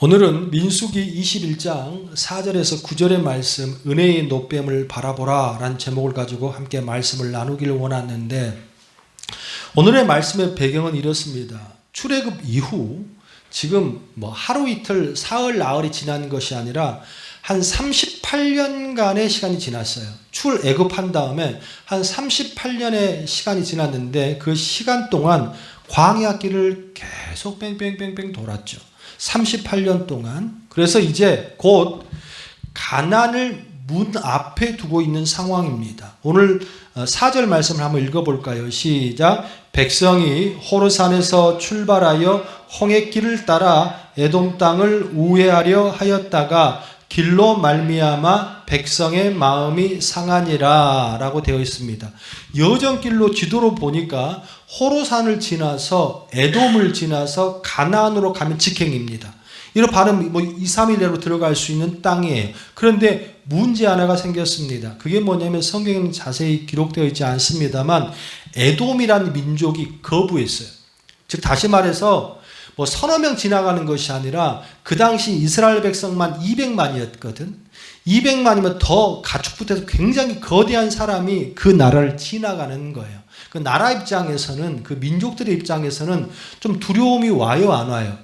오늘은 민수기 21장 4절에서 9절의 말씀, 은혜의 노뱀을 바라보라 라는 제목을 가지고 함께 말씀을 나누기를 원하는데, 오늘의 말씀의 배경은 이렇습니다. 출애굽 이후 지금 하루 이틀 사흘 나흘이 지난 것이 아니라 한 38년간의 시간이 지났어요. 출애굽한 다음에 한 38년의 시간이 지났는데, 그 시간 동안 광야 길을 계속 뺑뺑뺑뺑 돌았죠. 38년 동안. 그래서 이제 곧 가나안을 문 앞에 두고 있는 상황입니다. 오늘 4절 말씀을 한번 읽어볼까요? 시작. 백성이 호르산에서 출발하여 홍해길을 따라 에돔 땅을 우회하려 하였다가 길로 말미암아 백성의 마음이 상하니라 라고 되어 있습니다. 여정길로 지도로 보니까 호르산을 지나서 에돔을 지나서 가나안으로 가면 직행입니다. 이런 발음 2, 3일 내로 들어갈 수 있는 땅이에요. 그런데 문제 하나가 생겼습니다. 그게 뭐냐면 성경에는 자세히 기록되어 있지 않습니다만 에돔이라는 민족이 거부했어요. 즉 다시 말해서 서너 명 지나가는 것이 아니라 그 당시 이스라엘 백성만 200만이었거든. 200만이면 더 가축부터 해서 굉장히 거대한 사람이 그 나라를 지나가는 거예요. 그 나라 입장에서는, 그 민족들의 입장에서는 좀 두려움이 와요, 안 와요?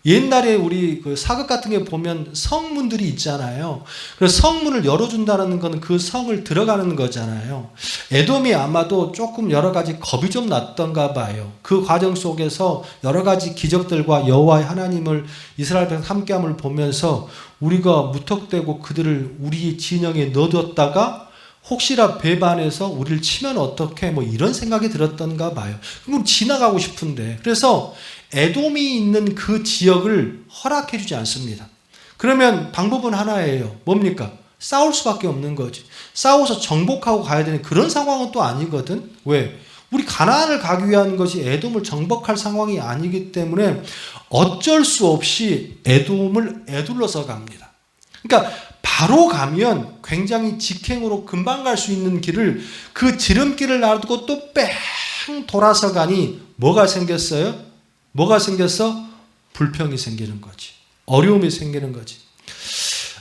옛날에 우리 그 사극 같은 게 보면 성문들이 있잖아요. 그래서 성문을 열어준다는 건 그 성을 들어가는 거잖아요. 에돔이 아마도 조금 여러 가지 겁이 좀 났던가 봐요. 그 과정 속에서 여러 가지 기적들과 여호와의 하나님을 이스라엘 백성 함께함을 보면서 우리가 무턱대고 그들을 우리 진영에 넣어뒀다가 혹시나 배반해서 우리를 치면 어떡해, 이런 생각이 들었던가 봐요. 그럼 지나가고 싶은데. 그래서 에돔이 있는 그 지역을 허락해 주지 않습니다. 그러면 방법은 하나예요. 뭡니까? 싸울 수밖에 없는 거지. 싸워서 정복하고 가야 되는 그런 상황은 또 아니거든. 왜? 우리 가나안을 가기 위한 것이 에돔을 정복할 상황이 아니기 때문에 어쩔 수 없이 에돔을 에둘러서 갑니다. 그러니까 바로 가면 굉장히 직행으로 금방 갈 수 있는 길을, 그 지름길을 놔두고 또 뺑 돌아서 가니 뭐가 생겼어요? 뭐가 생겼어? 불평이 생기는 거지. 어려움이 생기는 거지.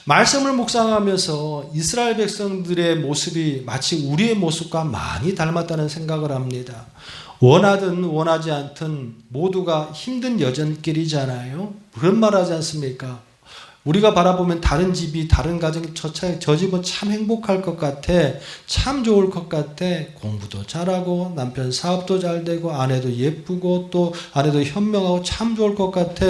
말씀을 묵상하면서 이스라엘 백성들의 모습이 마치 우리의 모습과 많이 닮았다는 생각을 합니다. 원하든 원하지 않든 모두가 힘든 여정길이잖아요. 그런 말 하지 않습니까? 우리가 바라보면 다른 집이, 다른 가정이 저 집은 참 행복할 것 같아, 참 좋을 것 같아, 공부도 잘하고 남편 사업도 잘 되고 아내도 예쁘고 또 아내도 현명하고 참 좋을 것 같아.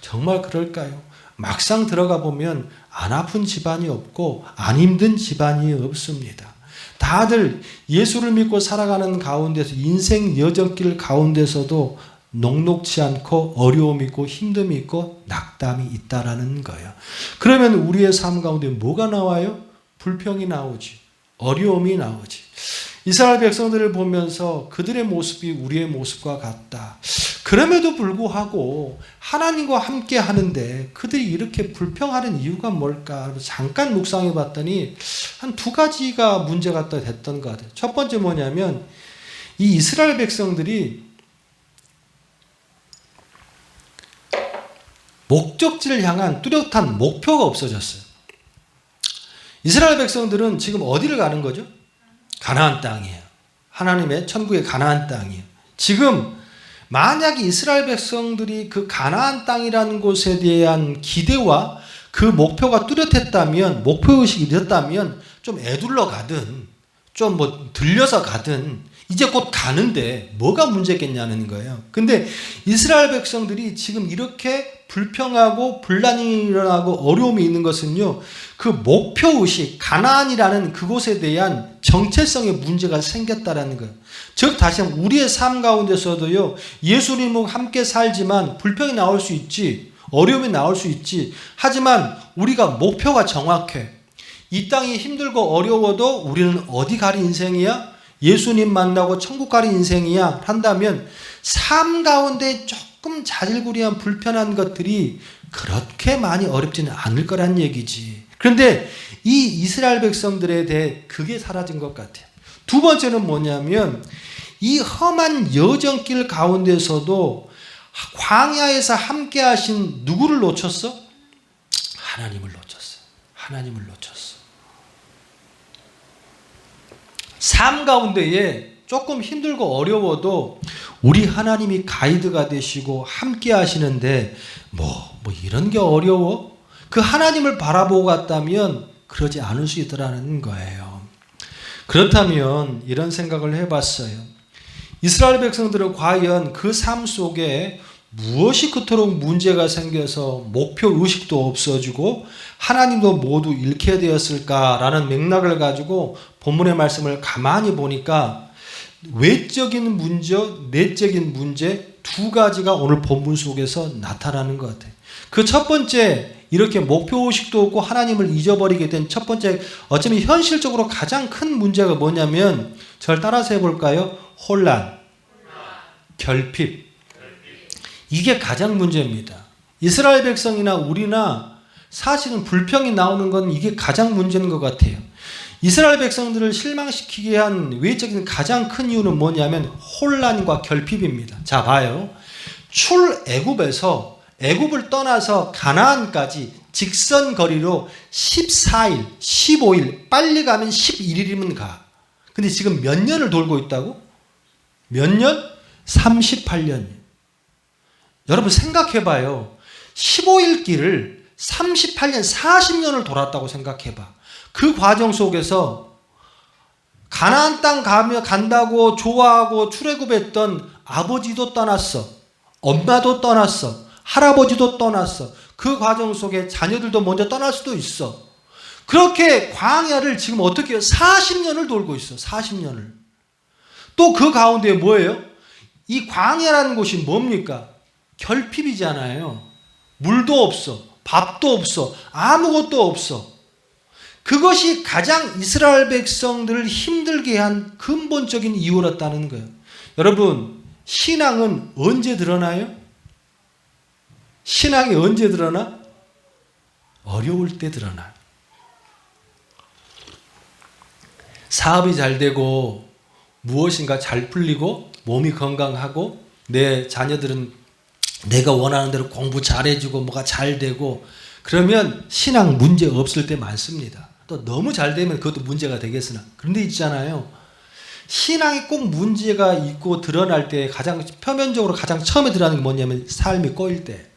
정말 그럴까요? 막상 들어가 보면 안 아픈 집안이 없고 안 힘든 집안이 없습니다. 다들 예수를 믿고 살아가는 가운데서, 인생 여정길 가운데서도 녹록지 않고 어려움이 있고 힘듦이 있고 낙담이 있다라는 거예요. 그러면 우리의 삶 가운데 뭐가 나와요? 불평이 나오지. 어려움이 나오지. 이스라엘 백성들을 보면서 그들의 모습이 우리의 모습과 같다. 그럼에도 불구하고 하나님과 함께 하는데 그들이 이렇게 불평하는 이유가 뭘까? 잠깐 묵상해 봤더니 한 두 가지가 문제가 됐던 것 같아요. 첫 번째 뭐냐면, 이 이스라엘 백성들이 목적지를 향한 뚜렷한 목표가 없어졌어요. 이스라엘 백성들은 지금 어디를 가는 거죠? 가나안 땅이에요. 하나님의 천국의 가나안 땅이에요. 지금 만약에 이스라엘 백성들이 그 가나안 땅이라는 곳에 대한 기대와 그 목표가 뚜렷했다면, 목표의식이 있었다면 좀 애둘러 가든 좀 들려서 가든 이제 곧 가는데 뭐가 문제겠냐는 거예요. 근데 이스라엘 백성들이 지금 이렇게 불평하고 분란이 일어나고 어려움이 있는 것은요, 그 목표의식, 가나안이라는 그곳에 대한 정체성의 문제가 생겼다라는 거예요. 즉 다시 한번 우리의 삶 가운데서도요, 예수님과 함께 살지만 불평이 나올 수 있지, 어려움이 나올 수 있지. 하지만 우리가 목표가 정확해. 이 땅이 힘들고 어려워도 우리는 어디 갈 인생이야? 예수님 만나고 천국 갈 인생이야 한다면 삶 가운데 조금 자질구레한 불편한 것들이 그렇게 많이 어렵지는 않을 거란 얘기지. 그런데 이 이스라엘 백성들에 대해 그게 사라진 것 같아요. 두 번째는 뭐냐면, 이 험한 여정길 가운데서도 광야에서 함께 하신 누구를 놓쳤어? 하나님을 놓쳤어. 하나님을 놓쳤어. 삶 가운데에 조금 힘들고 어려워도 우리 하나님이 가이드가 되시고 함께 하시는데 뭐 이런 게 어려워? 그 하나님을 바라보고 갔다면 그러지 않을 수 있더라는 거예요. 그렇다면 이런 생각을 해봤어요. 이스라엘 백성들은 과연 그 삶 속에 무엇이 그토록 문제가 생겨서 목표 의식도 없어지고 하나님도 모두 잃게 되었을까라는 맥락을 가지고 본문의 말씀을 가만히 보니까 외적인 문제, 내적인 문제 두 가지가 오늘 본문 속에서 나타나는 것 같아요. 그 첫 번째, 이렇게 목표 의식도 없고 하나님을 잊어버리게 된 첫 번째, 어쩌면 현실적으로 가장 큰 문제가 뭐냐면, 저를 따라서 해볼까요? 혼란, 결핍. 이게 가장 문제입니다. 이스라엘 백성이나 우리나 사실은 불평이 나오는 건 이게 가장 문제인 것 같아요. 이스라엘 백성들을 실망시키게 한 외적인 가장 큰 이유는 뭐냐면 혼란과 결핍입니다. 자, 봐요. 출애굽에서 애굽을 떠나서 가나안까지 직선 거리로 14일, 15일, 빨리 가면 11일이면 가. 근데 지금 몇 년을 돌고 있다고? 몇 년? 38년. 여러분 생각해봐요. 15일 길을 38년, 40년을 돌았다고 생각해봐. 그 과정 속에서 가나안 땅 간다고 좋아하고 출애굽했던 아버지도 떠났어. 엄마도 떠났어. 할아버지도 떠났어. 그 과정 속에 자녀들도 먼저 떠날 수도 있어. 그렇게 광야를 지금 어떻게 해요? 40년을 돌고 있어. 40년을. 또 그 가운데 뭐예요? 이 광야라는 곳이 뭡니까? 결핍이잖아요. 물도 없어. 밥도 없어. 아무것도 없어. 그것이 가장 이스라엘 백성들을 힘들게 한 근본적인 이유였다는 거예요. 여러분, 신앙은 언제 드러나요? 신앙이 언제 드러나? 어려울 때 드러나요. 사업이 잘 되고 무엇인가 잘 풀리고 몸이 건강하고 내 자녀들은 내가 원하는 대로 공부 잘해주고 뭐가 잘 되고 그러면 신앙 문제 없을 때 많습니다. 또 너무 잘 되면 그것도 문제가 되겠으나 그런데 있잖아요. 신앙이 꼭 문제가 있고 드러날 때 가장 표면적으로 가장 처음에 드러나는 게 뭐냐면 삶이 꼬일 때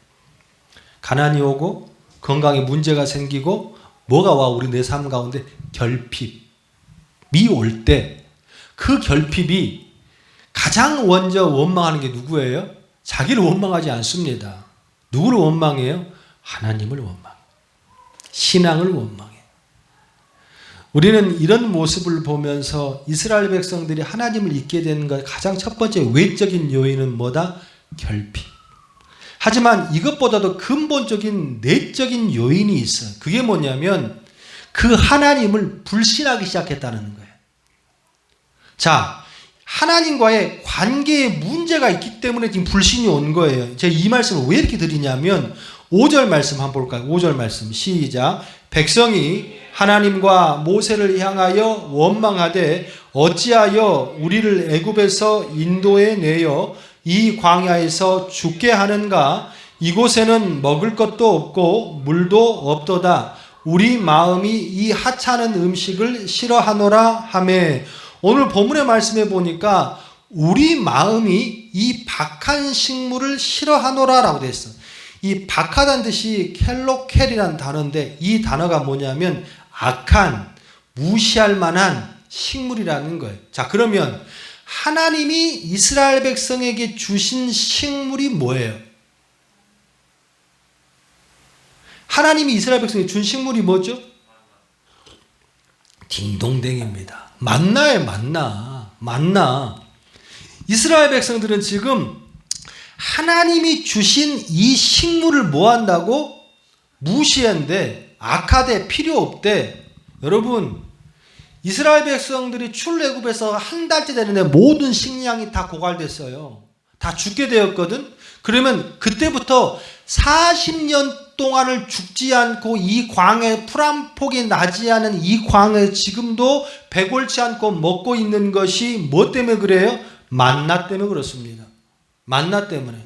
가난이 오고 건강에 문제가 생기고 뭐가 와 우리 내 삶 가운데 결핍이 올 때 그 결핍이 가장 먼저 원망하는 게 누구예요? 자기를 원망하지 않습니다. 누구를 원망해요? 하나님을 원망해. 신앙을 원망해. 우리는 이런 모습을 보면서 이스라엘 백성들이 하나님을 잊게 되는 것 가장 첫 번째 외적인 요인은 뭐다? 결핍. 하지만 이것보다도 근본적인 내적인 요인이 있어요. 그게 뭐냐면 그 하나님을 불신하기 시작했다는 거예요. 자, 하나님과의 관계에 문제가 있기 때문에 지금 불신이 온 거예요. 제가 이 말씀을 왜 이렇게 드리냐면 5절 말씀 한번 볼까요? 5절 말씀 시작. 백성이 하나님과 모세를 향하여 원망하되 어찌하여 우리를 애굽에서 인도해 내어 이 광야에서 죽게 하는가? 이곳에는 먹을 것도 없고 물도 없도다. 우리 마음이 이 하찮은 음식을 싫어하노라 하매. 오늘 본문의 말씀에 보니까 우리 마음이 이 박한 식물을 싫어하노라라고 되어 있어요. 이 박하다는 뜻이 켈로켈이라는 단어인데 이 단어가 뭐냐면 악한, 무시할 만한 식물이라는 거예요. 자, 그러면 하나님이 이스라엘 백성에게 주신 식물이 뭐예요? 하나님이 이스라엘 백성에게 준 식물이 뭐죠? 딩동댕입니다. 만나예요, 만나. 이스라엘 백성들은 지금 하나님이 주신 이 식물을 뭐 한다고? 무시한대, 악하대, 필요 없대. 여러분, 이스라엘 백성들이 출애굽에서 한 달째 되는데 모든 식량이 다 고갈됐어요. 다 죽게 되었거든. 그러면 그때부터 40년 동안을 죽지 않고 이 광에 풀 한 폭이 나지 않은 이 광에 지금도 배골치 않고 먹고 있는 것이 뭐 때문에 그래요? 만나 때문에 그렇습니다. 만나 때문에.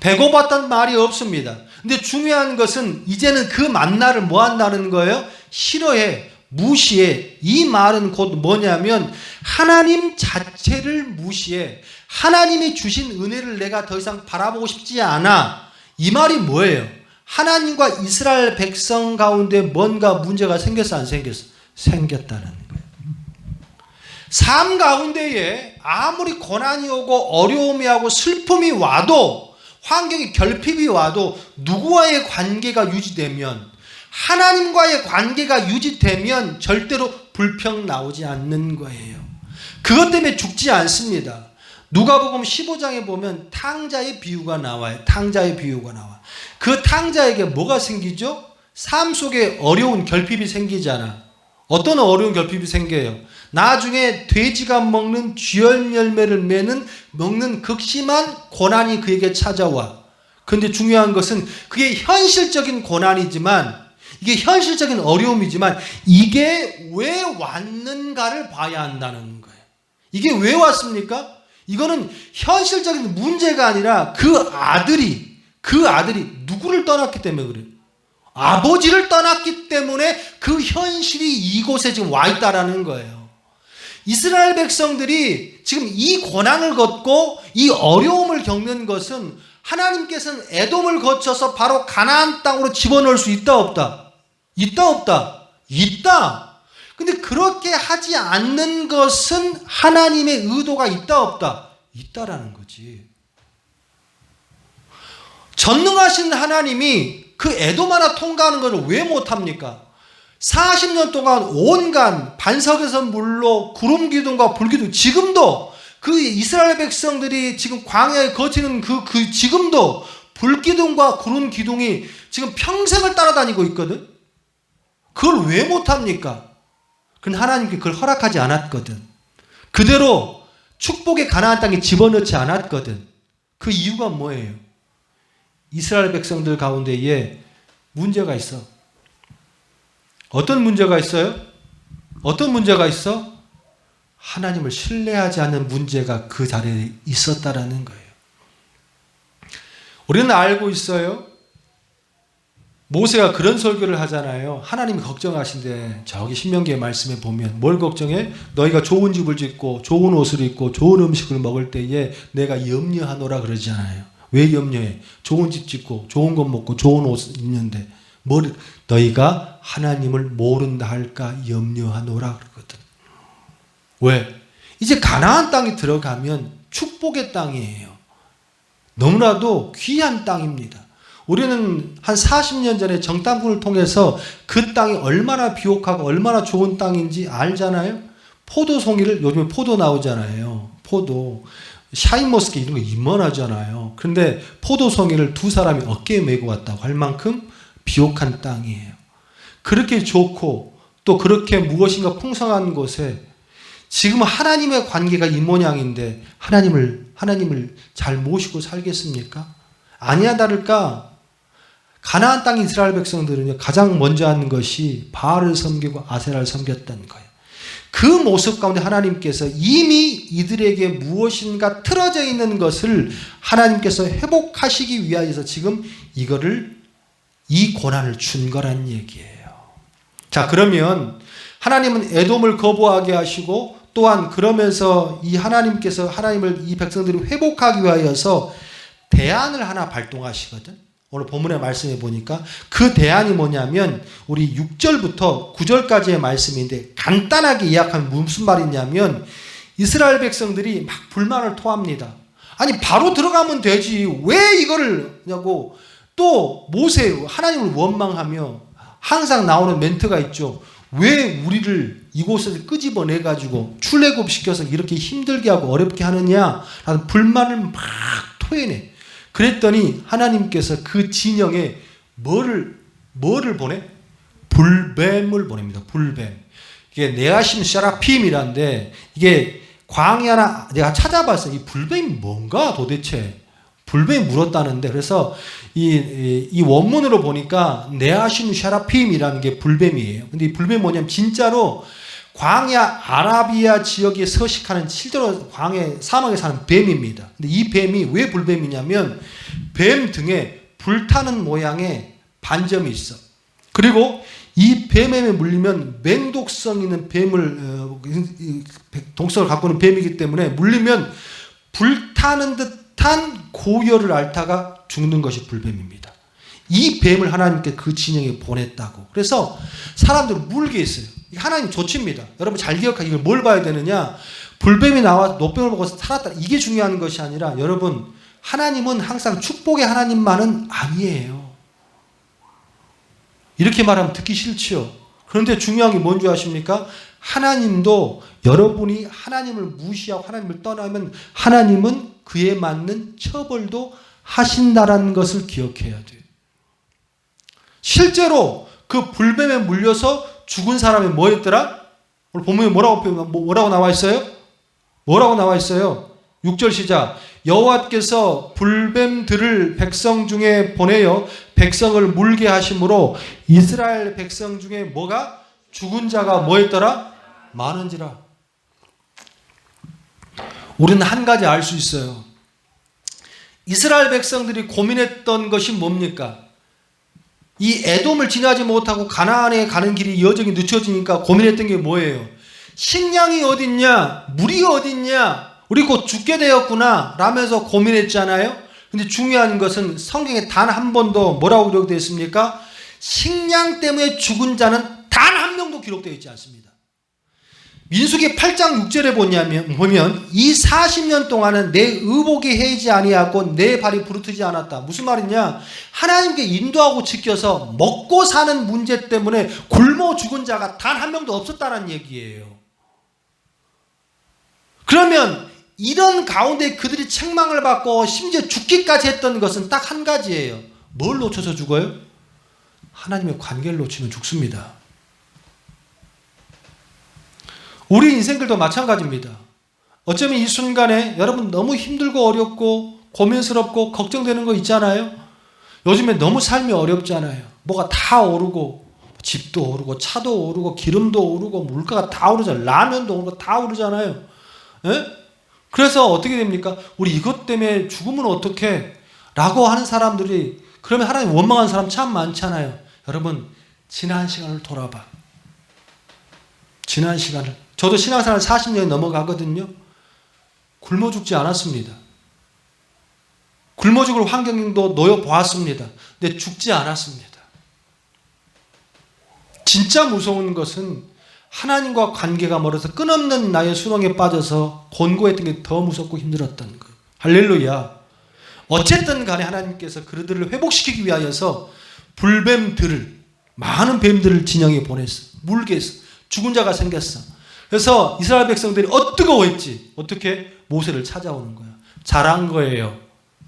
배고팠단 말이 없습니다. 근데 중요한 것은 이제는 그 만나를 뭐 한다는 거예요? 싫어해, 무시해. 이 말은 곧 뭐냐면 하나님 자체를 무시해. 하나님이 주신 은혜를 내가 더 이상 바라보고 싶지 않아. 이 말이 뭐예요? 하나님과 이스라엘 백성 가운데 뭔가 문제가 생겼어, 안 생겼어? 생겼다는 거예요. 삶 가운데에 아무리 고난이 오고 어려움이 오고 슬픔이 와도, 환경의 결핍이 와도 누구와의 관계가 유지되면, 하나님과의 관계가 유지되면 절대로 불평 나오지 않는 거예요. 그것 때문에 죽지 않습니다. 누가복음 15장에 보면 탕자의 비유가 나와요. 탕자의 비유가 나와. 그 탕자에게 뭐가 생기죠? 삶 속에 어려운 결핍이 생기잖아. 어떤 어려운 결핍이 생겨요? 나중에 돼지가 먹는 쥐열 열매를 먹는 극심한 고난이 그에게 찾아와. 그런데 중요한 것은 그게 현실적인 고난이지만, 이게 현실적인 어려움이지만 이게 왜 왔는가를 봐야 한다는 거예요. 이게 왜 왔습니까? 이거는 현실적인 문제가 아니라 그 아들이 누구를 떠났기 때문에 그래요. 아버지를 떠났기 때문에 그 현실이 이곳에 지금 와 있다라는 거예요. 이스라엘 백성들이 지금 이 고난을 겪고 이 어려움을 겪는 것은 하나님께서는 에돔을 거쳐서 바로 가나안 땅으로 집어넣을 수 있다 없다? 있다 없다? 있다. 근데 그렇게 하지 않는 것은 하나님의 의도가 있다 없다? 있다라는 거지. 전능하신 하나님이 그 에돔 하나 통과하는 것을 왜 못합니까? 40년 동안 온갖 반석에서 물로 구름 기둥과 불 기둥, 지금도 그 이스라엘 백성들이 지금 광야에 거치는 그 지금도 불 기둥과 구름 기둥이 지금 평생을 따라다니고 있거든. 그걸 왜 못합니까? 그건 하나님께 그걸 허락하지 않았거든. 그대로 축복의 가나안 땅에 집어넣지 않았거든. 그 이유가 뭐예요? 이스라엘 백성들 가운데에 문제가 있어. 어떤 문제가 있어요? 어떤 문제가 있어? 하나님을 신뢰하지 않는 문제가 그 자리에 있었다라는 거예요. 우리는 알고 있어요. 모세가 그런 설교를 하잖아요. 하나님이 걱정하신데, 저기 신명기의 말씀에 보면 뭘 걱정해? 너희가 좋은 집을 짓고 좋은 옷을 입고 좋은 음식을 먹을 때에 내가 염려하노라 그러잖아요. 왜 염려해? 좋은 집 짓고 좋은 것 먹고 좋은 옷 입는데 너희가 하나님을 모른다 할까 염려하노라 그러거든. 왜? 이제 가나안 땅에 들어가면 축복의 땅이에요. 너무나도 귀한 땅입니다. 우리는 한 40년 전에 정탐꾼을 통해서 그 땅이 얼마나 비옥하고 얼마나 좋은 땅인지 알잖아요. 포도송이를, 요즘에 포도 나오잖아요. 포도, 샤인머스켓 이런 거 이만하잖아요. 그런데 포도송이를 두 사람이 어깨에 메고 왔다고 할 만큼 비옥한 땅이에요. 그렇게 좋고 또 그렇게 무엇인가 풍성한 곳에 지금 하나님의 관계가 이 모양인데 하나님을 잘 모시고 살겠습니까? 아니야 다를까? 가나안 땅 이스라엘 백성들은요, 가장 먼저 하는 것이 바알을 섬기고 아세라를 섬겼던 거예요. 그 모습 가운데 하나님께서 이미 이들에게 무엇인가 틀어져 있는 것을 하나님께서 회복하시기 위하여서 지금 이 고난을 준 거란 얘기예요. 자, 그러면 하나님은 에돔을 거부하게 하시고 또한 그러면서 하나님께서 이 백성들이 회복하기 위하여서 대안을 하나 발동하시거든. 오늘 본문의 말씀에 보니까 그 대안이 뭐냐면 우리 6절부터 9절까지의 말씀인데 간단하게 요약하면 무슨 말이냐면 이스라엘 백성들이 막 불만을 토합니다. 아니 바로 들어가면 되지 왜 이거를 하냐고. 또 모세 하나님을 원망하며 항상 나오는 멘트가 있죠. 왜 우리를 이곳에서 끄집어내가지고 출애굽시켜서 이렇게 힘들게 하고 어렵게 하느냐 라는 불만을 막 토해내. 그랬더니 하나님께서 그 진영에 뭐를 보내? 불뱀을 보냅니다. 불뱀. 이게 네아심 세라핌이란데 이게 광야나 내가 찾아봤어요. 이 불뱀이 뭔가 도대체. 불뱀이 물었다는데 그래서 이 원문으로 보니까 네아심 세라핌이라는 게 불뱀이에요. 근데 이 불뱀이 뭐냐면 진짜로 광야 아라비아 지역에 서식하는 실제로 광야 사막에 사는 뱀입니다. 근데 이 뱀이 왜 불뱀이냐면 뱀 등에 불타는 모양의 반점이 있어. 그리고 이 뱀에 물리면 맹독성 있는 독성을 갖고 있는 뱀이기 때문에 물리면 불타는 듯한 고열을 앓다가 죽는 것이 불뱀입니다. 이 뱀을 하나님께 그 진영에 보냈다고. 그래서 사람들은 물게 했어요. 하나님 조치입니다. 여러분 잘 기억하기, 이걸 뭘 봐야 되느냐? 불뱀이 나와 노뱀을 먹어서 살았다. 이게 중요한 것이 아니라, 여러분, 하나님은 항상 축복의 하나님만은 아니에요. 이렇게 말하면 듣기 싫지요. 그런데 중요한 게 뭔지 아십니까? 하나님도 여러분이 하나님을 무시하고 하나님을 떠나면 하나님은 그에 맞는 처벌도 하신다라는 것을 기억해야 돼요. 실제로 그 불뱀에 물려서 죽은 사람이 뭐였더라? 오늘 본문에 뭐라고 나와 있어요? 뭐라고 나와 있어요? 6절 시작. 여호와께서 불뱀들을 백성 중에 보내어 백성을 물게 하심으로 이스라엘 백성 중에 뭐가? 죽은 자가 뭐였더라? 많은지라. 우리는 한 가지 알 수 있어요. 이스라엘 백성들이 고민했던 것이 뭡니까? 이 에돔을 지나지 못하고 가나안에 가는 길이 여정이 늦춰지니까 고민했던 게 뭐예요? 식량이 어딨냐? 물이 어딨냐? 우리 곧 죽게 되었구나 라면서 고민했잖아요. 근데 중요한 것은 성경에 단 한 번도 뭐라고 기록되어 있습니까? 식량 때문에 죽은 자는 단 한 명도 기록되어 있지 않습니다. 민수기 8장 6절에 보면 이 40년 동안은 내 의복이 해이지 아니하고 내 발이 부르트지 않았다. 무슨 말이냐? 하나님께 인도하고 지켜서 먹고 사는 문제 때문에 굶어 죽은 자가 단 한 명도 없었다는 얘기예요. 그러면 이런 가운데 그들이 책망을 받고 심지어 죽기까지 했던 것은 딱 한 가지예요. 뭘 놓쳐서 죽어요? 하나님의 관계를 놓치면 죽습니다. 우리 인생들도 마찬가지입니다. 어쩌면 이 순간에 여러분 너무 힘들고 어렵고 고민스럽고 걱정되는 거 있잖아요. 요즘에 너무 삶이 어렵잖아요. 뭐가 다 오르고 집도 오르고 차도 오르고 기름도 오르고 물가가 다 오르잖아요. 라면도 오르고 다 오르잖아요. 예? 그래서 어떻게 됩니까? 우리 이것 때문에 죽으면 어떡해? 라고 하는 사람들이, 그러면 하나님 원망하는 사람 참 많잖아요. 여러분, 지난 시간을 돌아봐. 지난 시간을. 저도 신앙생활 40년이 넘어가거든요. 굶어 죽지 않았습니다. 굶어 죽을 환경도 놓여 보았습니다. 근데 죽지 않았습니다. 진짜 무서운 것은 하나님과 관계가 멀어서 끊없는 나의 수렁에 빠져서 곤고했던 게 더 무섭고 힘들었던 거예요. 할렐루야. 어쨌든 간에 하나님께서 그들을 회복시키기 위하여서 불뱀들을, 많은 뱀들을 진영에 보냈어. 물게 했어. 죽은 자가 생겼어. 그래서 이스라엘 백성들이 뜨거워했지. 어떻게? 모세를 찾아오는 거야. 잘한 거예요.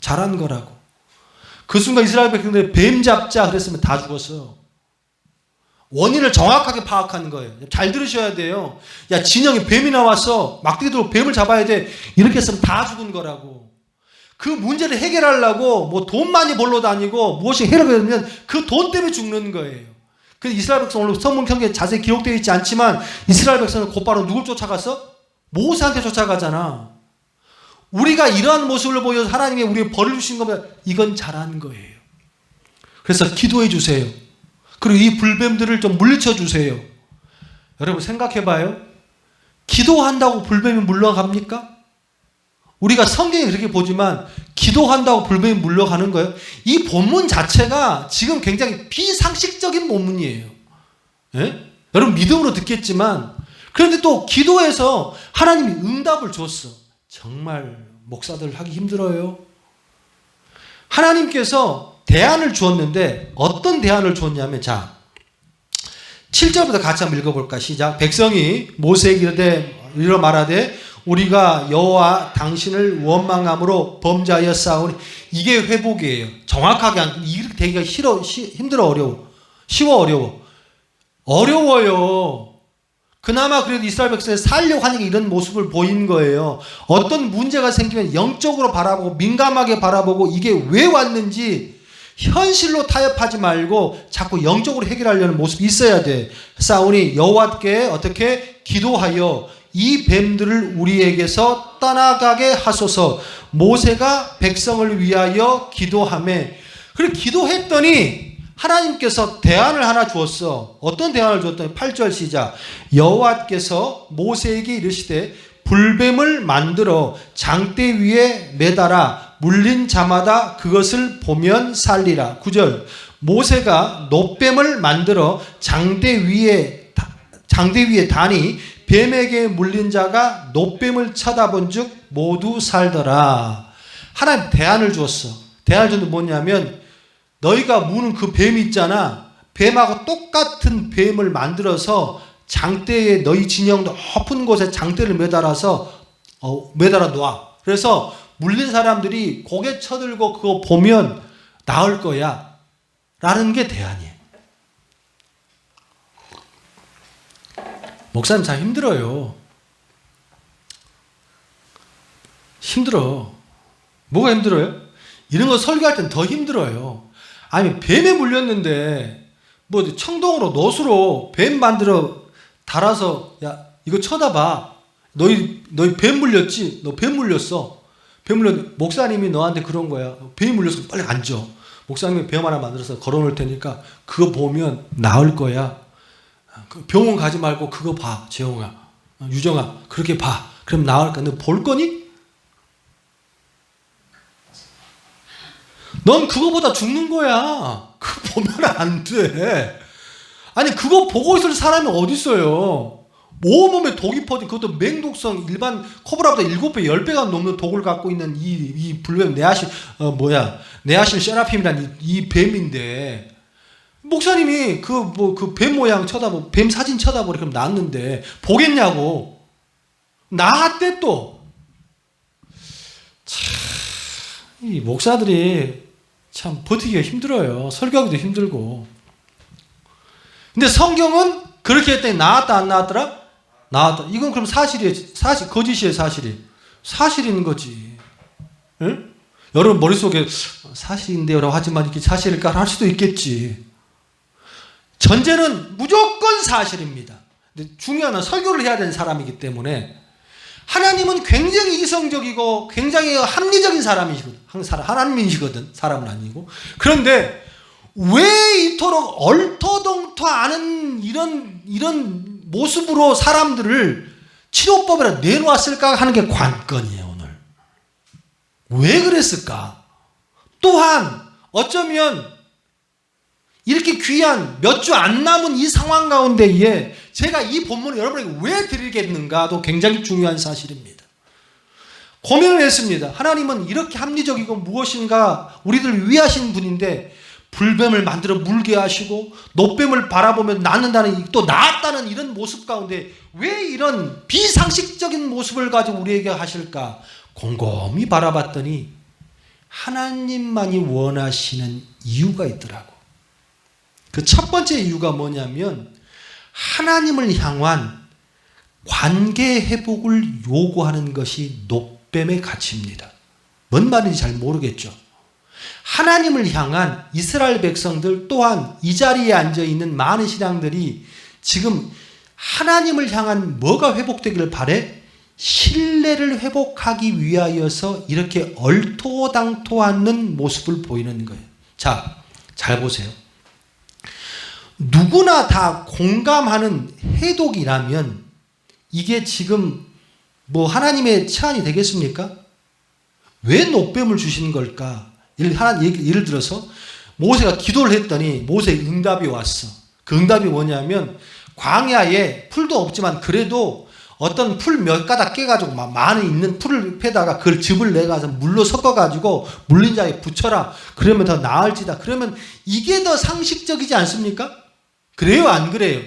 잘한 거라고. 그 순간 이스라엘 백성들이 뱀 잡자 그랬으면 다 죽었어. 원인을 정확하게 파악한 거예요. 잘 들으셔야 돼요. 야, 진영에 뱀이 나왔어. 막대기로 뱀을 잡아야 돼. 이렇게 했으면 다 죽은 거라고. 그 문제를 해결하려고 뭐 돈 많이 벌러 다니고 무엇이 해결되면 그 돈 때문에 죽는 거예요. 그래서 이스라엘 백성, 오늘 성경 경계에 자세히 기록되어 있지 않지만 이스라엘 백성은 곧바로 누굴 쫓아갔어? 모세한테 쫓아가잖아. 우리가 이러한 모습을 보여서 하나님이 우리에게 벌을 주신 겁니다. 이건 잘한 거예요. 그래서 기도해 주세요. 그리고 이 불뱀들을 좀 물리쳐 주세요. 여러분 생각해 봐요. 기도한다고 불뱀이 물러갑니까? 우리가 성경에 그렇게 보지만 기도한다고 불뱀이 물러가는 거예요. 이 본문 자체가 지금 굉장히 비상식적인 본문이에요. 예? 여러분 믿음으로 듣겠지만, 그런데 또 기도해서 하나님이 응답을 줬어. 정말 목사들 하기 힘들어요. 하나님께서 대안을 주었는데 어떤 대안을 줬냐면, 자 7절부터 같이 한번 읽어볼까? 시작. 백성이 모세에게 이르러 말하되 우리가 여호와 당신을 원망함으로 범죄하였사오니. 이게 회복이에요. 정확하게 이렇게 되기가 힘들어 어려워. 쉬워 어려워. 어려워요. 그나마 그래도 이스라엘 백성이 살려고 하는 게 이런 모습을 보인 거예요. 어떤 문제가 생기면 영적으로 바라보고 민감하게 바라보고 이게 왜 왔는지 현실로 타협하지 말고 자꾸 영적으로 해결하려는 모습이 있어야 돼. 싸우니 여호와께 어떻게 기도하여 이 뱀들을 우리에게서 떠나가게 하소서. 모세가 백성을 위하여 기도하매, 그리고 기도했더니 하나님께서 대안을 하나 주었어. 어떤 대안을 주었더니 8절 시작. 여호와께서 모세에게 이르시되 불뱀을 만들어 장대 위에 매달아 물린 자마다 그것을 보면 살리라. 9절. 모세가 놋뱀을 만들어 장대 위에 다니 뱀에게 물린 자가 놋뱀을 쳐다본즉 모두 살더라. 하나님 대안을 주었어. 대안을 줬는데 뭐냐면, 너희가 무는 그 뱀이 있잖아. 뱀하고 똑같은 뱀을 만들어서 장대에, 너희 진영 높은 곳에 장대를 매달아서 매달아 놓아. 그래서 물린 사람들이 고개 쳐들고 그거 보면 나을 거야 라는 게 대안이에요. 목사님 참 힘들어요. 힘들어. 뭐가 힘들어요? 이런 거 설교할 땐 더 힘들어요. 아니, 뱀에 물렸는데 뭐 청동으로 놋으로 뱀 만들어 달아서, 야 이거 쳐다봐. 너희 뱀 물렸지? 너 뱀 물렸어. 뱀 물렸. 목사님이 너한테 그런 거야. 뱀이 물려서 빨리 앉아. 목사님이 뱀 하나 만들어서 걸어놓을 테니까 그거 보면 나을 거야. 병원 가지 말고 그거 봐. 재홍아, 유정아, 그렇게 봐. 그럼 나을까? 너 볼 거니? 넌 그거보다 죽는 거야. 그거 보면 안 돼. 아니, 그거 보고 있을 사람이 어디 있어요? 온몸에 독이 퍼진, 그것도 맹독성, 일반 코브라보다 7배, 10배가 넘는 독을 갖고 있는 이 불뱀, 네아실 세라핌이라는 이 뱀인데, 목사님이 그 뱀 모양 쳐다보고, 뱀 사진 쳐다보고 그럼 낫는데, 보겠냐고. 나았대 또. 참, 이 목사들이 참 버티기가 힘들어요. 설교하기도 힘들고. 근데 성경은 그렇게 했더니 나았다 안 나았더라? 나았다. 이건 그럼 사실이에요. 사실, 거짓이에요, 사실이. 사실인 거지. 응? 여러분 머릿속에 사실인데요 라고 하지만 이게 사실일까 할 수도 있겠지. 전제는 무조건 사실입니다. 근데 중요한 건 설교를 해야 되는 사람이기 때문에, 하나님은 굉장히 이성적이고 굉장히 합리적인 사람이시거든. 하나님이시거든. 사람은 아니고. 그런데 왜 이토록 얼토당토 않은 이런 모습으로 사람들을 치료법이라 내놓았을까 하는 게 관건이에요, 오늘. 왜 그랬을까? 또한 어쩌면 이렇게 귀한 몇 주 안 남은 이 상황 가운데에 제가 이 본문을 여러분에게 왜 드리겠는가도 굉장히 중요한 사실입니다. 고민을 했습니다. 하나님은 이렇게 합리적이고 무엇인가 우리들을 위하신 분인데, 불뱀을 만들어 물게 하시고 놋뱀을 바라보면 낫는다는, 또 나았다는 이런 모습 가운데 왜 이런 비상식적인 모습을 가지고 우리에게 하실까? 곰곰이 바라봤더니 하나님만이 원하시는 이유가 있더라고. 그 첫 번째 이유가 뭐냐면, 하나님을 향한 관계 회복을 요구하는 것이 놋뱀의 가치입니다. 뭔 말인지 잘 모르겠죠. 하나님을 향한 이스라엘 백성들, 또한 이 자리에 앉아있는 많은 신앙들이 지금 하나님을 향한 뭐가 회복되기를 바래? 신뢰를 회복하기 위하여서 이렇게 얼토당토하는 모습을 보이는 거예요. 자, 잘 보세요. 누구나 다 공감하는 해독이라면 이게 지금 뭐 하나님의 제안이 되겠습니까? 왜 놋뱀을 주시는 걸까? 예를 들어서 모세가 기도를 했더니 모세의 응답이 왔어. 그 응답이 뭐냐면, 광야에 풀도 없지만 그래도 어떤 풀 몇 가닥 깨가지고 많이 있는 풀을 패다가 그걸 즙을 내가서 물로 섞어가지고 물린 자에 붙여라. 그러면 더 나을지다. 그러면 이게 더 상식적이지 않습니까? 그래요, 안 그래요?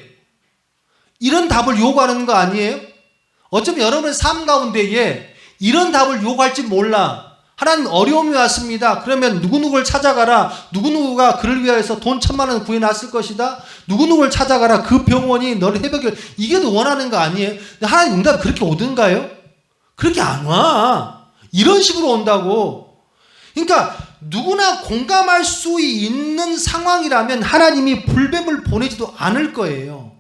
이런 답을 요구하는 거 아니에요? 어쩌면 여러분의 삶 가운데에 이런 답을 요구할지 몰라. 하나님 어려움이 왔습니다. 그러면 누구누구를 찾아가라. 누구누구가 그를 위하여서 돈 1,000만 원 구해놨을 것이다. 누구누구를 찾아가라. 그 병원이 너를 회복해. 이게 더 원하는 거 아니에요? 근데 하나님 응답이 그렇게 오든가요? 그렇게 안 와. 이런 식으로 온다고. 그러니까 누구나 공감할 수 있는 상황이라면 하나님이 불뱀을 보내지도 않을 거예요.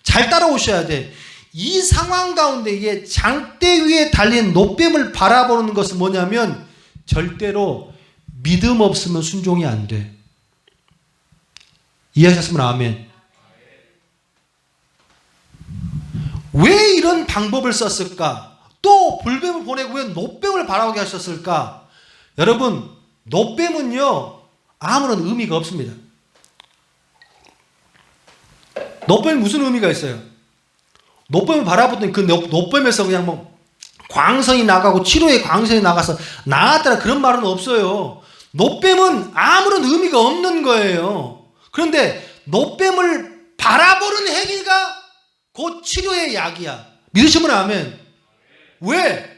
잘 따라오셔야 돼. 이 상황 가운데에 장대 위에 달린 노뱀을 바라보는 것은 뭐냐면 절대로 믿음 없으면 순종이 안 돼. 이해하셨으면 아멘. 왜 이런 방법을 썼을까? 또 불뱀을 보내고 왜 노뱀을 바라보게 하셨을까? 여러분, 노뱀은요 아무런 의미가 없습니다. 노뱀이 무슨 의미가 있어요? 노뱀을 바라보더니 그 노뱀에서 그냥 뭐 광선이 나가고 치료의 광선이 나가서 나았다라 그런 말은 없어요. 노뱀은 아무런 의미가 없는 거예요. 그런데 노뱀을 바라보는 행위가 곧 치료의 약이야. 믿으시면 아멘. 왜?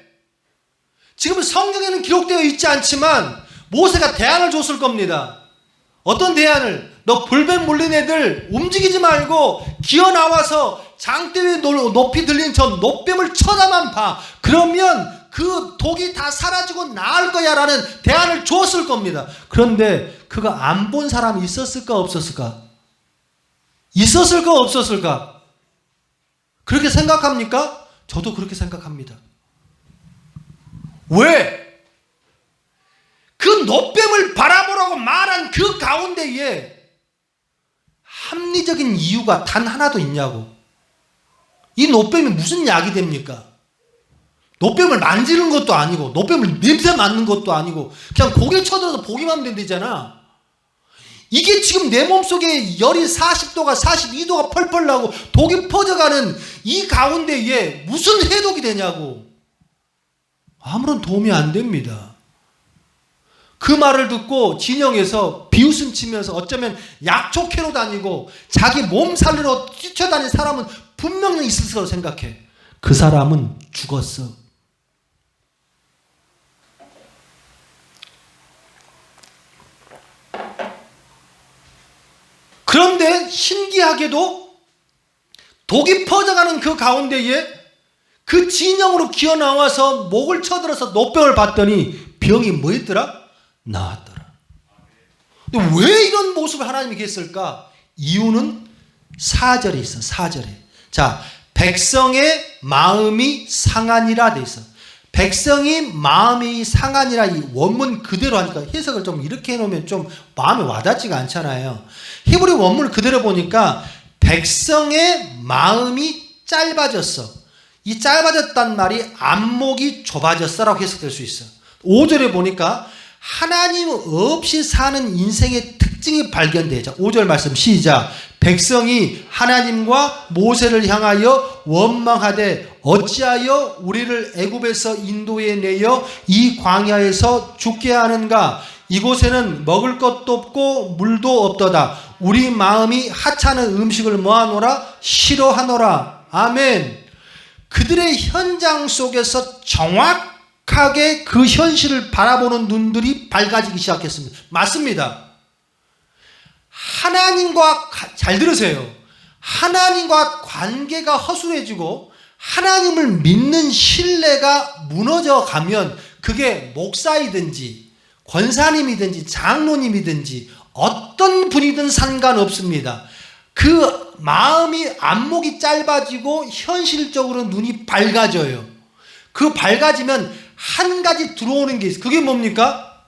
지금 성경에는 기록되어 있지 않지만 모세가 대안을 줬을 겁니다. 어떤 대안을? 너 불뱀 물린 애들 움직이지 말고 기어 나와서 장대 위에 높이 들린 저 노뱀을 쳐다만 봐. 그러면 그 독이 다 사라지고 나을 거야 라는 대안을 줬을 겁니다. 그런데 그거 안 본 사람이 있었을까 없었을까? 있었을까 없었을까? 그렇게 생각합니까? 저도 그렇게 생각합니다. 왜? 그 노뱀을 바라보라고 말한 그 가운데에 합리적인 이유가 단 하나도 있냐고. 이 노뱀이 무슨 약이 됩니까? 노뱀을 만지는 것도 아니고 노뱀을 냄새 맡는 것도 아니고 그냥 고개 쳐들어서 보기만 하면 되잖아. 이게 지금 내 몸속에 열이 40도가 42도가 펄펄 나고 독이 퍼져가는 이 가운데에 무슨 해독이 되냐고. 아무런 도움이 안 됩니다. 그 말을 듣고 진영에서 비웃음 치면서 어쩌면 약초캐로 다니고 자기 몸 살리러 뛰쳐다니는 사람은 분명히 있을 거라고 생각해. 그 사람은 죽었어. 그런데 신기하게도 독이 퍼져가는 그 가운데에 그 진영으로 기어나와서 목을 쳐들어서 노병을 봤더니 병이 뭐였더라? 나았더라. 근데 왜 이런 모습을 하나님이 했을까? 이유는 4절에 있어. 4절에. 자, 백성의 마음이 상하니라 돼 있어. 백성이 마음이 상하니라 이 원문 그대로 하니까 해석을 좀 이렇게 해놓으면 좀 마음에 와닿지가 않잖아요. 히브리 원문을 그대로 보니까 백성의 마음이 짧아졌어. 이 짧아졌단 말이 안목이 좁아졌어라고 해석될 수 있어. 5절에 보니까 하나님 없이 사는 인생의 특징이 발견돼. 자, 5절 말씀 시작. 백성이 하나님과 모세를 향하여 원망하되 어찌하여 우리를 애굽에서 인도해 내어 이 광야에서 죽게 하는가? 이곳에는 먹을 것도 없고 물도 없도다. 우리 마음이 하찮은 음식을 뭐하노라? 싫어하노라. 아멘. 그들의 현장 속에서 정확하게 그 현실을 바라보는 눈들이 밝아지기 시작했습니다. 맞습니다. 하나님과 잘 들으세요. 하나님과 관계가 허술해지고 하나님을 믿는 신뢰가 무너져 가면 그게 목사이든지 권사님이든지 장로님이든지 어떤 분이든 상관없습니다. 그 마음이 안목이 짧아지고 현실적으로 눈이 밝아져요. 그 밝아지면 한 가지 들어오는 게 있어요. 그게 뭡니까?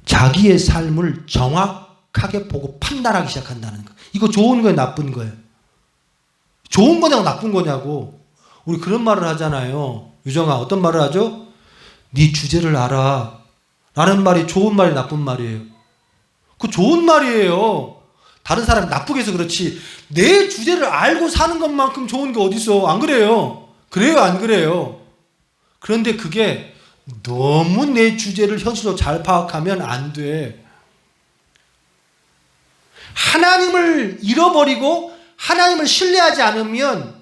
자기의 삶을 정확하게 보고 판단하기 시작한다는 거. 이거 좋은 거예요, 나쁜 거예요? 좋은 거냐고 나쁜 거냐고. 우리 그런 말을 하잖아요. 유정아, 어떤 말을 하죠? 네 주제를 알아 라는 말이 좋은 말이 나쁜 말이에요? 그 좋은 말이에요. 다른 사람이 나쁘게 해서 그렇지 내 주제를 알고 사는 것만큼 좋은 게 어딨어. 안 그래요? 그래요, 안 그래요? 그런데 그게 너무 내 주제를 현실로 잘 파악하면 안 돼. 하나님을 잃어버리고 하나님을 신뢰하지 않으면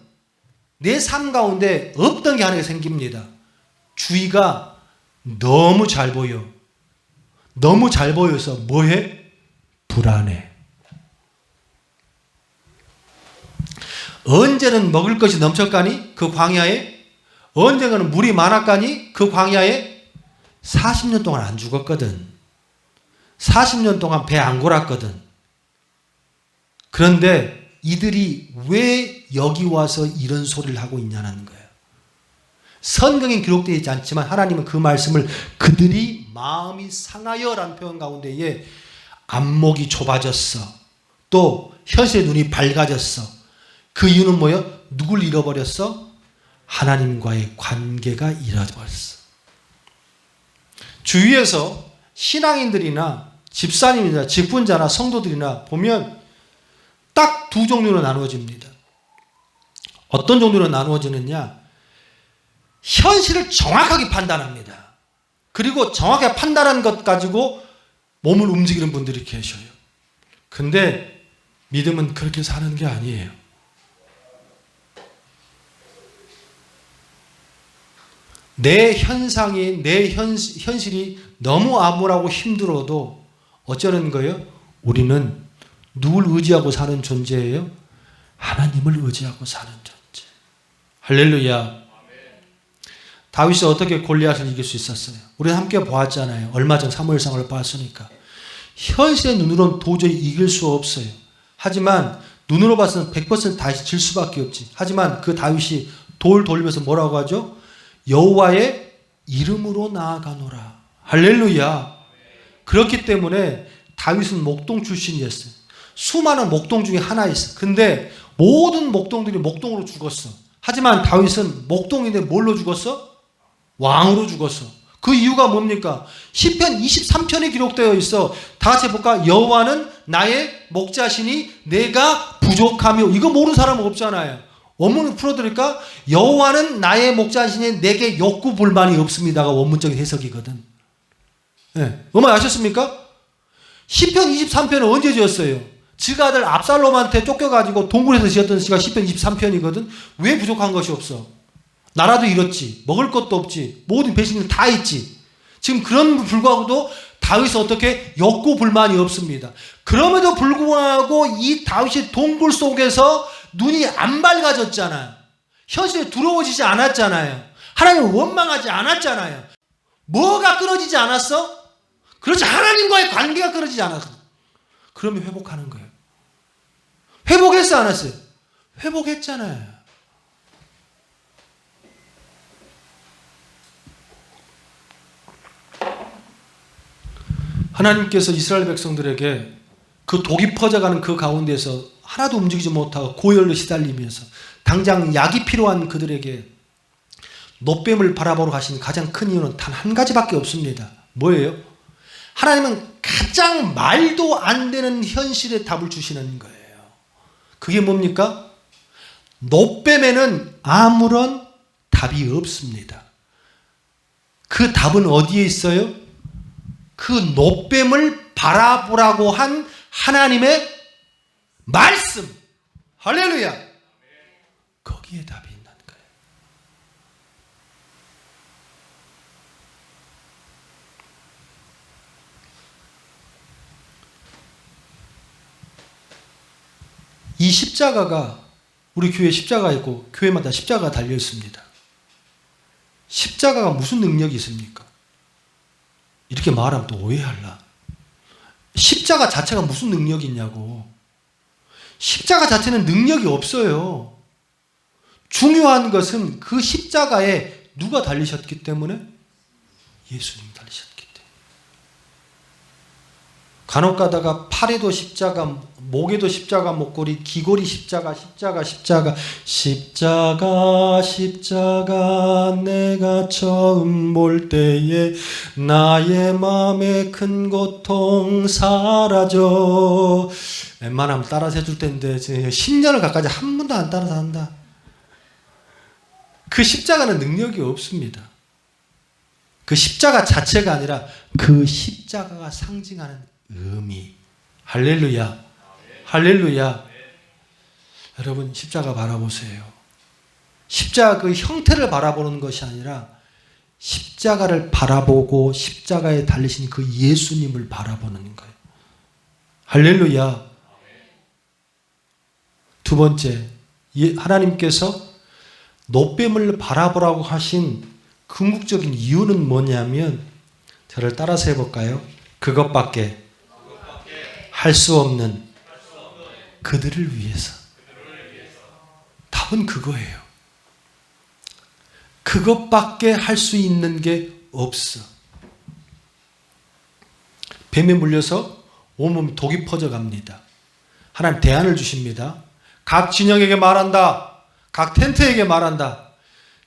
내 삶 가운데 없던 게 하나 생깁니다. 주의가 너무 잘 보여. 너무 잘 보여서 뭐해? 불안해. 언제는 먹을 것이 넘쳤가니? 그 광야에? 언젠가는 물이 많았가니? 그 광야에? 40년 동안 안 죽었거든. 40년 동안 배 안 골았거든. 그런데 이들이 왜 여기 와서 이런 소리를 하고 있냐는 거예요. 성경에 기록되어 있지 않지만 하나님은 그 말씀을 그들이 마음이 상하여라는 표현 가운데에 안목이 좁아졌어. 또 현실의 눈이 밝아졌어. 그 이유는 뭐예요? 누굴 잃어버렸어? 하나님과의 관계가 잃어버렸어. 주위에서 신앙인들이나 집사님이나 직분자나 성도들이나 보면 딱 두 종류로 나누어집니다. 어떤 종류로 나누어지느냐? 현실을 정확하게 판단합니다. 그리고 정확하게 판단한 것 가지고 몸을 움직이는 분들이 계셔요. 근데 믿음은 그렇게 사는 게 아니에요. 내 현상이, 내 현실이 너무 암울하고 힘들어도 어쩌는 거예요? 우리는 누굴 의지하고 사는 존재예요? 하나님을 의지하고 사는 존재. 할렐루야. 다윗이 어떻게 골리앗을 이길 수 있었어요? 우리는 함께 보았잖아요. 얼마 전 사무엘상을 봤으니까. 현실의 눈으로는 도저히 이길 수 없어요. 하지만 눈으로 봐서는 100% 다윗이 질 수밖에 없지. 하지만 그 다윗이 돌 돌리면서 뭐라고 하죠? 여호와의 이름으로 나아가노라. 할렐루야. 그렇기 때문에 다윗은 목동 출신이었어요. 수많은 목동 중에 하나였어. 근데 모든 목동들이 목동으로 죽었어. 하지만 다윗은 목동인데 뭘로 죽었어? 왕으로 죽었어. 그 이유가 뭡니까? 시편 23편에 기록되어 있어. 다 같이 해볼까? 여호와는 나의 목자시니 내가 부족하며. 이거 모르는 사람은 없잖아요. 원문을 풀어드릴까? 여호와는 나의 목자시니 내게 욕구 불만이 없습니다가 원문적인 해석이거든. 네. 음악 아셨습니까? 시편 23편은 언제 지었어요? 지가 아들 압살롬한테 쫓겨가지고 동굴에서 지었던 시가 시편 23편이거든. 왜 부족한 것이 없어? 나라도 잃었지. 먹을 것도 없지. 모든 배신들 다 있지. 지금 그런 불구하고도 다윗은 어떻게 욕구 불만이 없습니다. 그럼에도 불구하고 이 다윗이 동굴 속에서 눈이 안 밝아졌잖아요. 현실에 두려워지지 않았잖아요. 하나님을 원망하지 않았잖아요. 뭐가 끊어지지 않았어? 그렇지. 하나님과의 관계가 끊어지지 않았어. 그러면 회복하는 거예요. 회복했어 안 했어요? 회복했잖아요. 하나님께서 이스라엘 백성들에게 그 독이 퍼져가는 그 가운데서 하나도 움직이지 못하고 고열로 시달리면서 당장 약이 필요한 그들에게 노뱀을 바라보러 가신 가장 큰 이유는 단 한 가지밖에 없습니다. 뭐예요? 하나님은 가장 말도 안 되는 현실에 답을 주시는 거예요. 그게 뭡니까? 노뱀에는 아무런 답이 없습니다. 그 답은 어디에 있어요? 그 노뱀을 바라보라고 한 하나님의 말씀. 할렐루야. 거기에 답이 있는 거예요. 이 십자가가 우리 교회에 십자가 있고 교회마다 십자가가 달려 있습니다. 십자가가 무슨 능력이 있습니까? 이렇게 말하면 또 오해할라. 십자가 자체가 무슨 능력이 있냐고. 십자가 자체는 능력이 없어요. 중요한 것은 그 십자가에 누가 달리셨기 때문에? 예수님 달리셨기 때문에. 간혹 가다가 팔에도 십자가, 목에도 십자가, 목걸이, 귀걸이 십자가, 십자가, 십자가, 십자가, 십자가, 내가 처음 볼 때에 나의 마음에 큰 고통 사라져. 웬만하면 따라서 해줄 텐데 10년을 가까이 한 번도 안 따라서 한다. 그 십자가는 능력이 없습니다. 그 십자가 자체가 아니라 그 십자가가 상징하는 의미. 할렐루야. 할렐루야. 여러분 십자가 바라보세요. 십자가 그 형태를 바라보는 것이 아니라 십자가를 바라보고 십자가에 달리신 그 예수님을 바라보는 거예요. 할렐루야. 두 번째, 하나님께서 노뱀을 바라보라고 하신 궁극적인 이유는 뭐냐면, 저를 따라서 해볼까요? 그것밖에 할 수 없는 그들을 위해서. 답은 그거예요. 그것밖에 할 수 있는 게 없어. 뱀에 물려서 온몸 독이 퍼져갑니다. 하나님 대안을 주십니다. 각 진영에게 말한다. 각 텐트에게 말한다.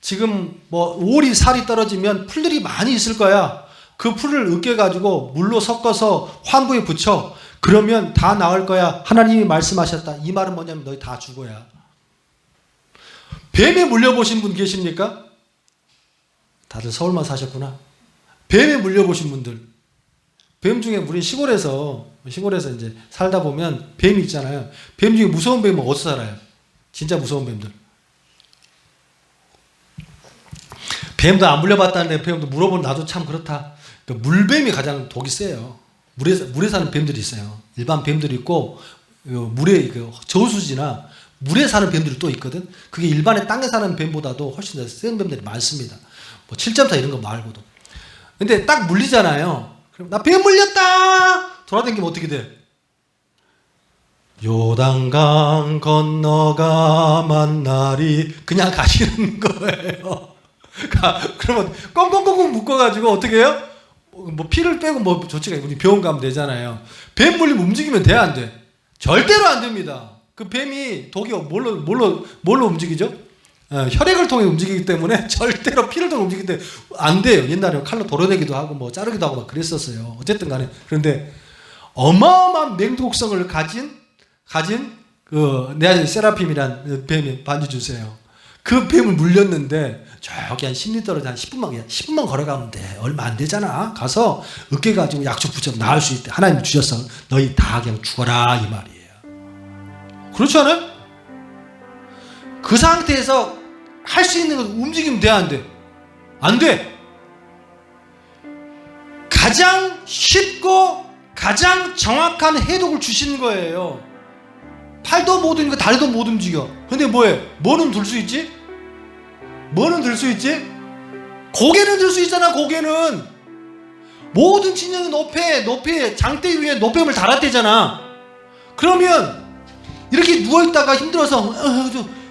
지금 뭐 오리 살이 떨어지면 풀들이 많이 있을 거야. 그 풀을 으깨가지고 물로 섞어서 환부에 붙여. 그러면 다 나을 거야. 하나님이 말씀하셨다. 이 말은 뭐냐면 너희 다 죽어야. 뱀에 물려보신 분 계십니까? 다들 서울만 사셨구나. 뱀에 물려보신 분들. 뱀 중에 우리 시골에서 이제 살다 보면 뱀이 있잖아요. 뱀 중에 무서운 뱀은 어디서 살아요? 진짜 무서운 뱀들. 뱀도 안 물려봤다는데 뱀도 물어보면 나도 참 그렇다. 물뱀이 가장 독이 세요. 물에 사는 뱀들이 있어요. 일반 뱀들이 있고 물에 저수지나 물에 사는 뱀들이 또 있거든. 그게 일반의 땅에 사는 뱀보다도 훨씬 더 센 뱀들이 많습니다. 뭐 7.4 이런 거 말고도. 근데 딱 물리잖아요. 그럼 나 뱀 물렸다. 돌아다니면 어떻게 돼? 요단강 건너가 만나리 그냥 가시는 거예요. 그러면 꽁꽁꽁꽁 묶어가지고 어떻게 해요? 뭐 피를 빼고 뭐 조치가 우리 병원 가면 되잖아요. 뱀 물리면 움직이면 돼, 안 돼? 절대로 안 됩니다. 그 뱀이 독이 뭘로 움직이죠? 혈액을 통해 움직이기 때문에 절대로 피를 통해 움직이기 때문에 안 돼요. 옛날에 칼로 도려내기도 하고 뭐 자르기도 하고 막 그랬었어요. 어쨌든 간에. 그런데 어마어마한 맹독성을 가진 그 내아들 세라핌이란 뱀이 반주 주세요. 그 뱀을 물렸는데 저기 한 10m 떨어져 한 10분만 걸어가면 돼. 얼마 안 되잖아. 가서 으깨가지고 약초 붙여 나을 수 있대. 하나님 주셔서 너희 다 그냥 죽어라 이 말이에요. 그렇지 않아요? 그 상태에서 할 수 있는 건 움직이면 돼, 안 돼? 안 돼. 가장 쉽고 가장 정확한 해독을 주시는 거예요. 팔도 못 움직이고 다리도 못 움직여. 근데 뭐해? 뭐는 들 수 있지? 뭐는 들 수 있지? 고개는 들 수 있잖아. 고개는 모든 진영이 높이 장대 위에 노폐물을 달았대잖아. 그러면 이렇게 누워있다가 힘들어서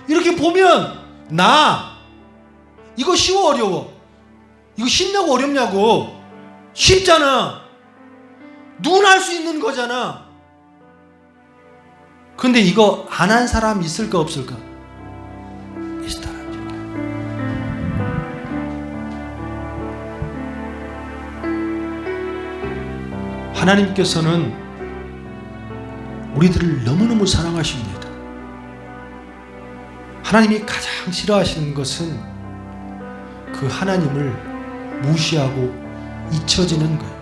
이렇게 보면 이거 쉬워 어려워? 이거 쉽냐고 어렵냐고? 쉽잖아. 누구나 할 수 있는 거잖아. 근데 이거 안 한 사람 있을까 없을까? 있더라. 하나님께서는 우리들을 너무너무 사랑하십니다. 하나님이 가장 싫어하시는 것은 그 하나님을 무시하고 잊혀지는 거예요.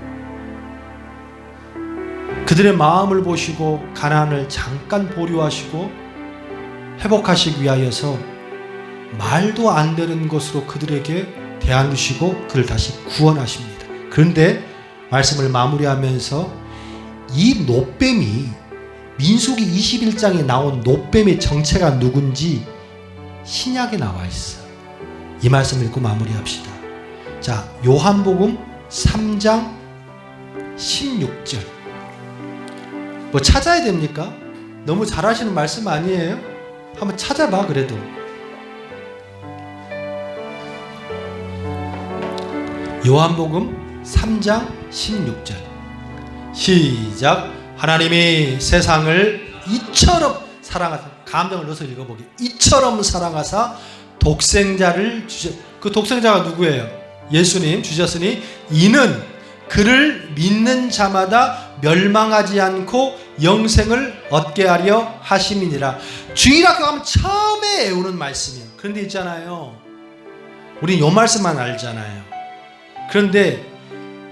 그들의 마음을 보시고 가난을 잠깐 보류하시고 회복하시기 위하여서 말도 안 되는 것으로 그들에게 대안 주시고 그를 다시 구원하십니다. 그런데 말씀을 마무리하면서 이 놋뱀이 민수기 21장에 나온 놋뱀의 정체가 누군지 신약에 나와 있어. 이 말씀 읽고 마무리합시다. 자, 요한복음 3장 16절. 뭐 찾아야 됩니까? 너무 잘하시는 말씀 아니에요? 한번 찾아봐. 그래도 요한복음 3장 16절 시작. 하나님이 세상을 이처럼 사랑하사, 감정을 넣어서 읽어보게. 이처럼 사랑하사 독생자를 주셨. 그 독생자가 누구예요? 예수님 주셨으니 이는 그를 믿는 자마다 멸망하지 않고 영생을 얻게 하려 하심이니라. 주일학교 가면 처음에 외우는 말씀이에요. 그런데 있잖아요, 우린 이 말씀만 알잖아요. 그런데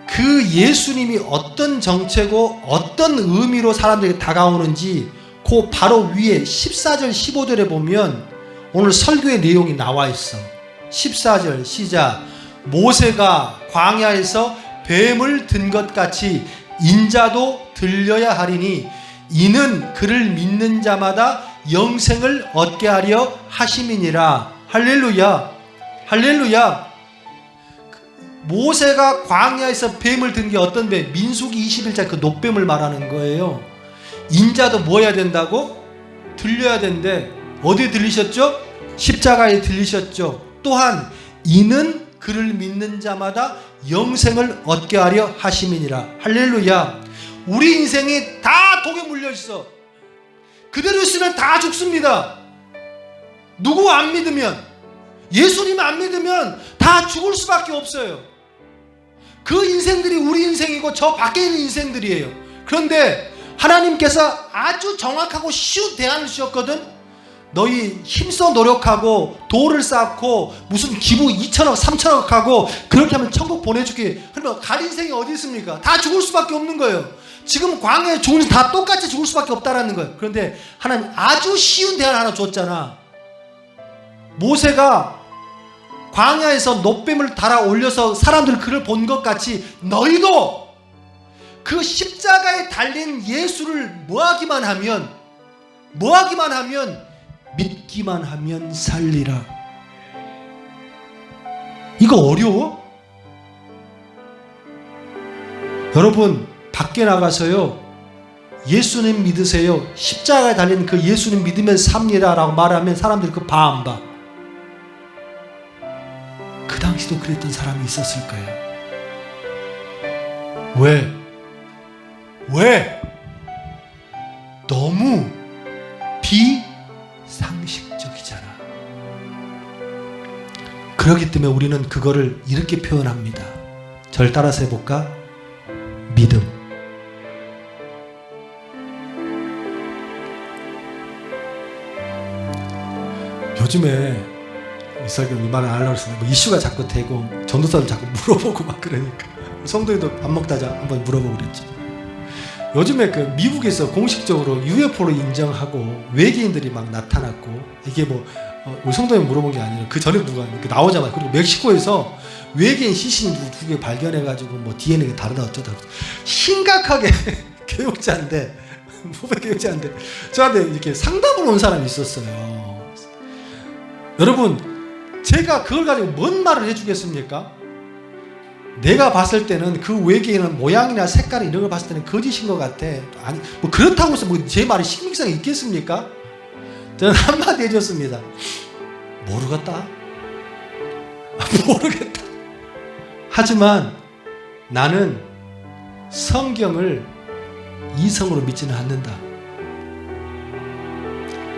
그 예수님이 어떤 정체고 어떤 의미로 사람들에게 다가오는지 그 바로 위에 14절 15절에 보면 오늘 설교의 내용이 나와 있어. 14절 시작. 모세가 광야에서 뱀을 든 것 같이 인자도 들려야 하리니 이는 그를 믿는 자마다 영생을 얻게 하려 하심이니라. 할렐루야. 할렐루야. 모세가 광야에서 뱀을 든 게 어떤 뱀? 민수기 21장 그 놋뱀을 말하는 거예요. 인자도 뭐 해야 된다고? 들려야 된대. 어디에 들리셨죠? 십자가에 들리셨죠. 또한 이는 그를 믿는 자마다 영생을 얻게 하려 하심이니라. 할렐루야. 우리 인생이 다 독에 물려 있어. 그대로 있으면 다 죽습니다. 누구 안 믿으면, 예수님 안 믿으면 다 죽을 수밖에 없어요. 그 인생들이 우리 인생이고 저 밖에 있는 인생들이에요. 그런데 하나님께서 아주 정확하고 쉬운 대안을 주셨거든. 너희 힘써 노력하고 돌을 쌓고 무슨 기부 2천억 3천억 하고 그렇게 하면 천국 보내줄게. 그러면 갈 인생이 어디 있습니까? 다 죽을 수밖에 없는 거예요. 지금 광야에 죽은 인생 다 똑같이 죽을 수밖에 없다라는 거예요. 그런데 하나님 아주 쉬운 대안 하나 줬잖아. 모세가 광야에서 놋뱀을 달아 올려서 사람들 그를 본 것 같이 너희도 그 십자가에 달린 예수를 뭐하기만 하면 믿기만 하면 살리라. 이거 어려워? 여러분 밖에 나가서요, 예수님 믿으세요, 십자가에 달린 그 예수님 믿으면 삽니다 라고 말하면 사람들이 그 봐 안 봐? 그 당시도 그랬던 사람이 있었을 거예요. 왜? 너무 비상식적이잖아. 그렇기 때문에 우리는 그거를 이렇게 표현합니다. 절 따라서 해볼까? 믿음. 요즘에 이 설교 이 말을 안 하려고 했어요. 뭐 이슈가 자꾸 되고 전도사를 자꾸 물어보고 막 그러니까 성도들도 밥 먹다 한번 물어보고 그랬죠. 요즘에 그 미국에서 공식적으로 UFO로 인정하고 외계인들이 막 나타났고, 이게 뭐 우리 성도님 물어본 게 아니라 그 전에 누가 나오자마자, 그리고 멕시코에서 외계인 시신 두 개 발견해가지고 뭐 DNA가 다르다 어쩌다 심각하게 교육자인데 후배 교육자인데 저한테 이렇게 상담을 온 사람이 있었어요. 여러분 제가 그걸 가지고 뭔 말을 해주겠습니까? 내가 봤을 때는 그 외계인은 모양이나 색깔 이런 걸 봤을 때는 거짓인 것 같아. 아니 뭐 그렇다고 해서 뭐 제 말이 신빙성이 있겠습니까? 저는 한마디 해줬습니다. 모르겠다. 모르겠다. 하지만 나는 성경을 이성으로 믿지는 않는다.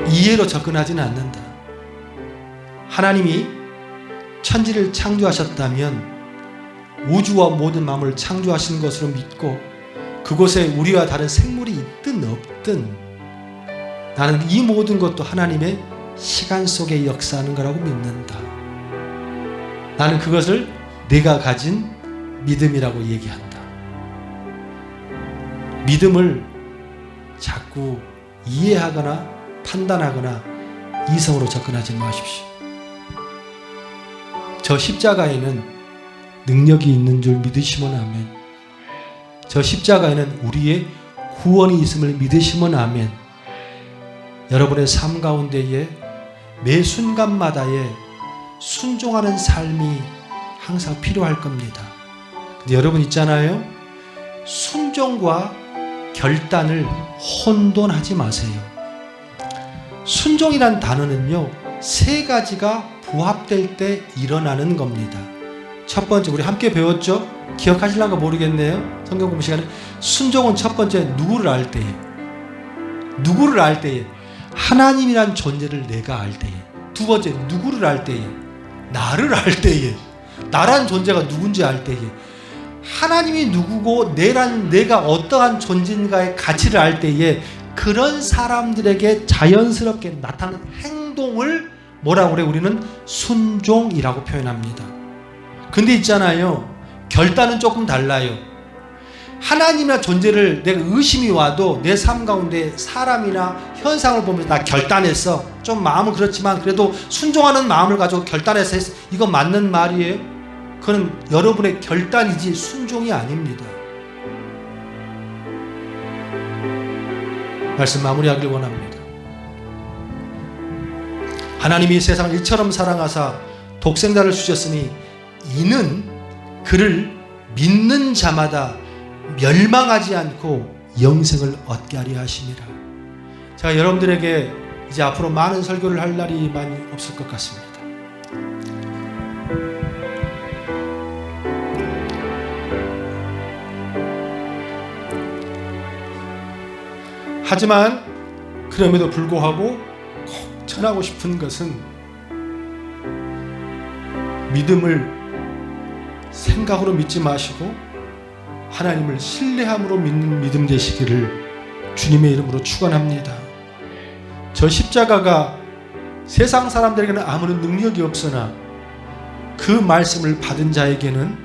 이해로 접근하지는 않는다. 하나님이 천지를 창조하셨다면 우주와 모든 만물을 창조하신 것으로 믿고 그곳에 우리와 다른 생물이 있든 없든 나는 이 모든 것도 하나님의 시간 속에 역사하는 거라고 믿는다. 나는 그것을 내가 가진 믿음이라고 얘기한다. 믿음을 자꾸 이해하거나 판단하거나 이성으로 접근하지 마십시오. 저 십자가에는 능력이 있는 줄 믿으시면 아멘. 저 십자가에는 우리의 구원이 있음을 믿으시면 아멘. 여러분의 삶 가운데에 매 순간마다의 순종하는 삶이 항상 필요할 겁니다. 근데 여러분 있잖아요. 순종과 결단을 혼돈하지 마세요. 순종이란 단어는요, 세 가지가 부합될 때 일어나는 겁니다. 첫 번째, 우리 함께 배웠죠? 기억하실란가 모르겠네요. 성경 공부 시간에 순종은 첫 번째 누구를 알 때에, 하나님이란 존재를 내가 알 때에. 두 번째, 누구를 알 때에, 나를 알 때에, 나란 존재가 누군지 알 때에. 하나님이 누구고 내가 어떠한 존재인가의 가치를 알 때에 그런 사람들에게 자연스럽게 나타나는 행동을 뭐라고 그래? 우리는 순종이라고 표현합니다. 근데 있잖아요, 결단은 조금 달라요. 하나님이나 존재를 내가 의심이 와도 내 삶 가운데 사람이나 현상을 보면서 나 결단했어, 좀 마음은 그렇지만 그래도 순종하는 마음을 가지고 결단해서 했어, 이거 맞는 말이에요? 그건 여러분의 결단이지 순종이 아닙니다. 말씀 마무리하길 원합니다. 하나님이 세상을 이처럼 사랑하사 독생자를 주셨으니 이는 그를 믿는 자마다 멸망하지 않고 영생을 얻게 하려 하심이라. 제가 여러분들에게 이제 앞으로 많은 설교를 할 날이 많이 없을 것 같습니다. 하지만 그럼에도 불구하고 꼭 전하고 싶은 것은 믿음을 생각으로 믿지 마시고 하나님을 신뢰함으로 믿는 믿음 되시기를 주님의 이름으로 축원합니다. 저 십자가가 세상 사람들에게는 아무런 능력이 없으나 그 말씀을 받은 자에게는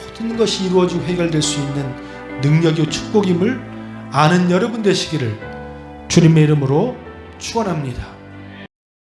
모든 것이 이루어지고 해결될 수 있는 능력이요 축복임을 아는 여러분 되시기를 주님의 이름으로 축원합니다.